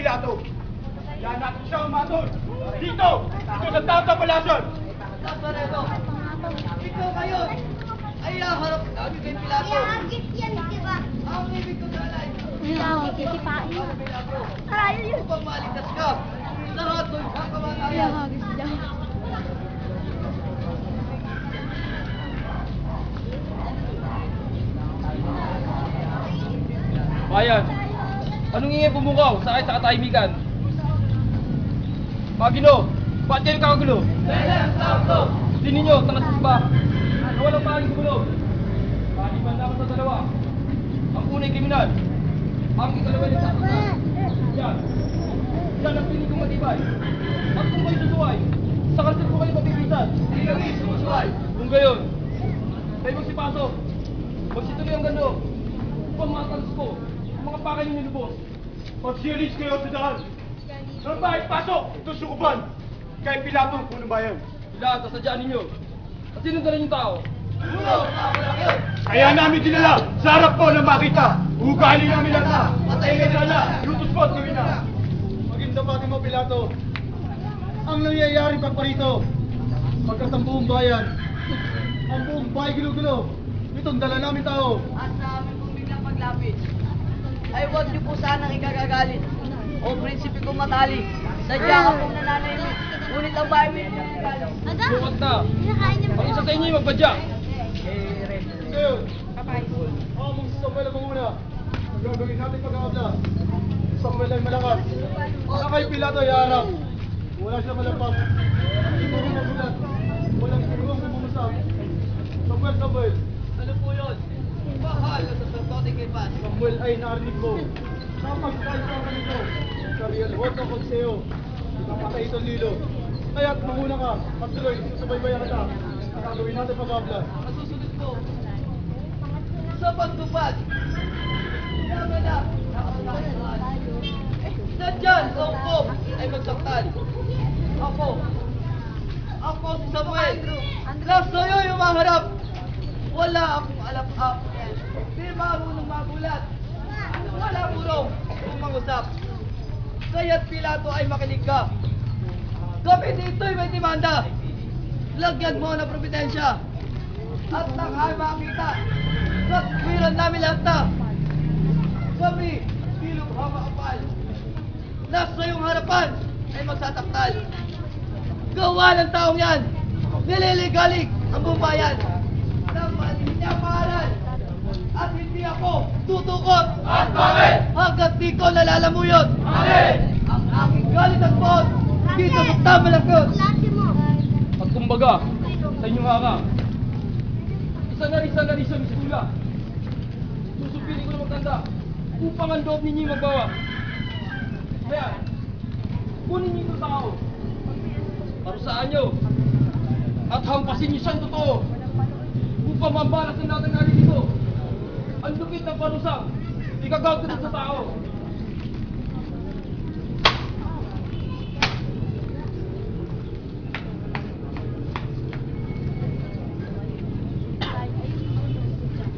Pilato. Yan natin siya umatol. Dito sa Tata Palasan. Nazareto, ikaw ngayon ay haharap namin kay Pilato. Iahagis yan, di ba? Ang ibig ko sanay. Iahagis si Paio. Arayo yun. Upang maligtas ka, lahat doon ang kamatayan. Iahagis dyan. Bayan, anong ingay bumukaw sa akin sa katahimikan? Pagino, ba't kayo kakagulo? Kailan tao to? Hindi ninyo, tangasis ba? Na walang maaaring gumulo. Maliban lamang sa dalawa. Ang unay kriminal, ang ikalawa ay nagsasasan. Yan. Yan ang piling kong matibay. At kung kayo susuway, sa kalsel ko kayo mapipisan. Hindi kami sumusuway. Kung gayon, kayo magsipasok. Magsituloy ang gando. Upang matalas ko, ang mga pakay ninyo lubos. Magsiyalis kayo sa daan. Ng bahay, pasok! Ito sukuban. Kay Pilato, punong bayan. Lahat, sasadyaan ninyo. At sinong dala yung tao? Uno, tao lang yun. Kaya namin dinala sa harap po na makita. Ugali namin lahat na. Patayin ka sana. Lutos po at gawin na. Maging dapatin mo, Pilato. Ang nangyayaring pagparito, pagkat ang buong bayan, ang buong bahay gulo-gulo, itong dala namin tao. At sa amin kong biglang paglapit, ay huwag niyo po sanang ikagagalit. O prinsipe kong matali, sadya ka pong nananahimik, ngunit ang bahay mo yung regalo. Aga? Bukat na. Kinakain niya Ang isa sa inyo yung magbadya. Ngayon, mong si Samuel ang manguna. Ang gagawin natin pag-aabla. Samuel ay malakas. Ang kay Pilato ay harap. Wala siya malampas. Siguro magulat. Walang sigurong bumumusap. Samuel. Ano po yun? Mahal na sacerdote kay Paz. Samuel ay narinig mo. Napagkay sa kanito. Sa real hot ng konseo. Napatay itong lilo. Kaya't manguna ka. At tuloy, susubaybayan kita. Ang gagawin natin pag-aabla. Masusunod po. Sa pagtupad. Yaman na. Nadyan sa hukom ay magsaktan. Ako si Samuel. Nasa iyo yung maharap. Wala akong alam-ap. Di marunong magulat. Wala burong kung mangusap. Kaya't Pilato ay makinig ka. Kami dito'y may demanda. Lagyan mo ng propetensya. At nang ay makita, katwiran namin lahat na. Kami, bilog hamakapal. Nasa iyong harapan ay magsataktal. Gawa ng taong yan, nililigalig ang buong bayan. Nang mali niya pangalan. At hindi ako tutukot. At bakit? Hanggat di ko nalalamuyon. Bakit? Ang aking galit at poot, dito sa tamalakot. Lati mo. At kumbaga, sa inyong haka, isa na rin sa misula. Susupirin ko na magtanda upang ang loob ninyo magbawa. Kaya, kunin niyo itong tao. Parusaan nyo. At hampasin niyo siyang totoo. Upang mambalas ng natin natin dito. Ang lupit ng parusang ikagagawin sa tao.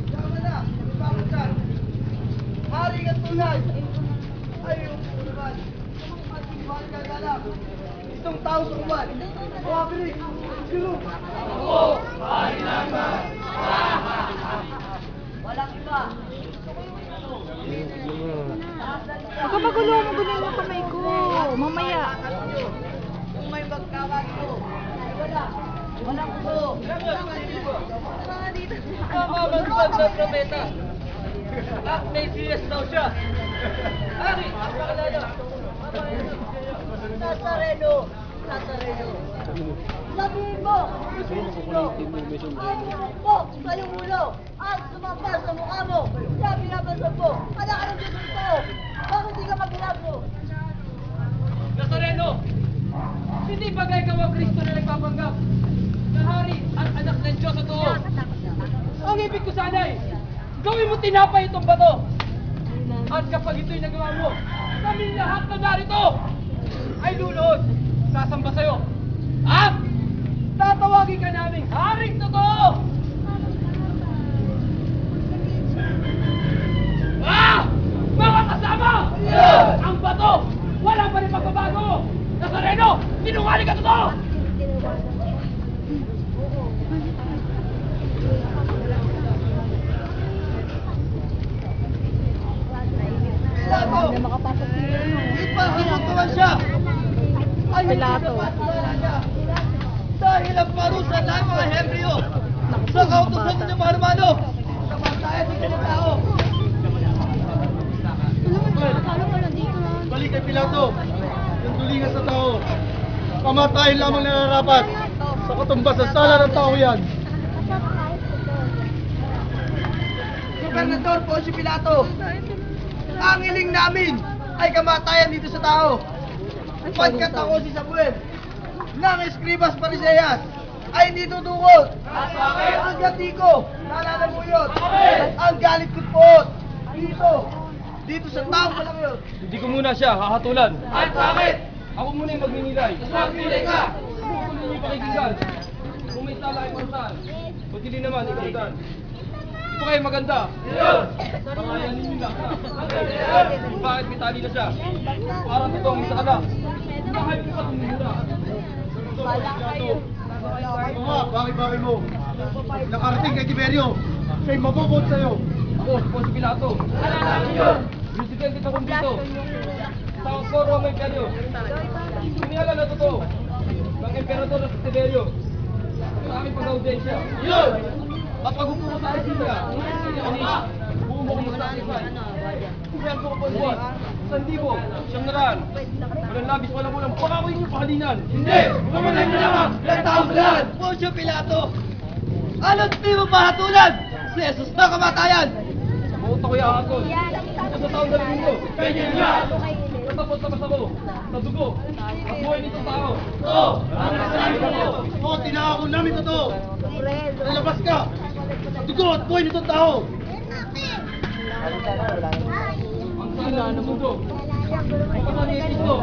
Yaman na, bakit dyan? Hari ka tunay. Ayaw ko naman. At mahal ka galak. Isang tao sa uwan. Wagri, silong. Ako, hari naman. Walang iba. Huwag ka magulo ng kamay ko. Mamaya. Kung may magkawag ko, ay wala. Walang ulo. Mamamansan sa propeta. At may siyas daw siya. Ari, ang pakalala. Nazareno. Sabihin mo, sino? Ang bumukpok sa iyong ulo at sumampas sa mukha mo. Kaya pinapasok mo. Wala ka ng Diyos ng tao. Bakit di ka magkilabo? Nazareno, hindi ba kayo gawa Kristo na nagpapanggap na hari at anak ng Diyos sa totoo? Ang ibig ko sana ay, gawin mo tinapay itong bato. At kapag ito'y nagawa mo, kami lahat na narito ay luluhod, sasamba sa'yo. At tatawagin ka naming haring totoo! Mga kasama! Ang bato! gusto niyo mano-mano. Kamatayan dito ng tao. Balik kay Pilato. Yung tulingan sa tao. Kamatayan lamang na nararapat. Sa katumbas sa sala ng tao yan. Gobernador Poncio Pilato, ang hiling namin ay kamatayan dito sa tao. Pagkat ako si Samuel ng Escribas Fariseas ay hindi tutukod. Ang gati ko, naalala mo yun, ang galit ko po dito sa tao pa lang yun. Hindi ko muna siya hahatulan. At bakit? Ako muna yung magninilay. Magpili ka! Kung ninyo yung pakikinggan. Kung may tala ay parusahan. Kung hindi naman, ikalutan. Ito kayo maganda. Pangalan ninyo lang. Bakit may tali na siya? Para totoong isa ka na. Bakit mo pa tumimura? Ano nga, bakit mo? Nakarating kay Tiberio. Siya'y mabobot sa'yo. Ako, si Poncio Pilato. Presidente ng kumbito. Sa Koro ang Imperyo. Umihala na totoo. Ng Emperador ng Tiberio. Sa aming pag-audensya. Yun! At pag-upo ko sa Argentina, bumo ko mag-sacrifice. Kumihan ko po buwan. 1,000, 900. Walang labis, walang ulam. Baka ko yung pahalinan. Hindi! Mamatay na lamang! Ilang taong lang! Poncio Pilato! Ano't di mo mahatulan? Si Jesus na kamatayan! Buot ako yung akon. Ito sa taon na linggo. Kanya nga! Natapos sa masamo. Sa dugo. At buhay nitong tao. Oo! Ang nasabi ko! Oo, tinakako namin totoo. Lalabas ka. Dugo at buhay nitong tao. Ang sana ng mundo. Kapatan ni Cristo.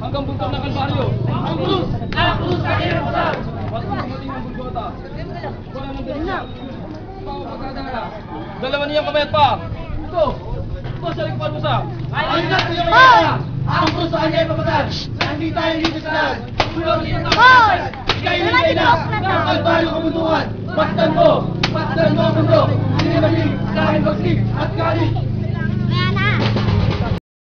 Hanggang bundok ng Kalbaryo. Ang krus! Ang krus ka kinabutan! Ba't kung dumating ng Golgota? Wala nang desisyon. Ikaw ang magkakala. Dalawa niyang kamay at paa. Ito! Ito siya rin parusa. Ay, na kuya Mayara! Ang krus sa kanya ay papatan! Hindi tayo dito sa lahat! Tulong niyo ang kapatan! Ika'y hindi na! Ang kalbaryo kabundukan! Pasdan mo! Pasdan mo ang mundo! Hindi naman sa aking pagslip at galit!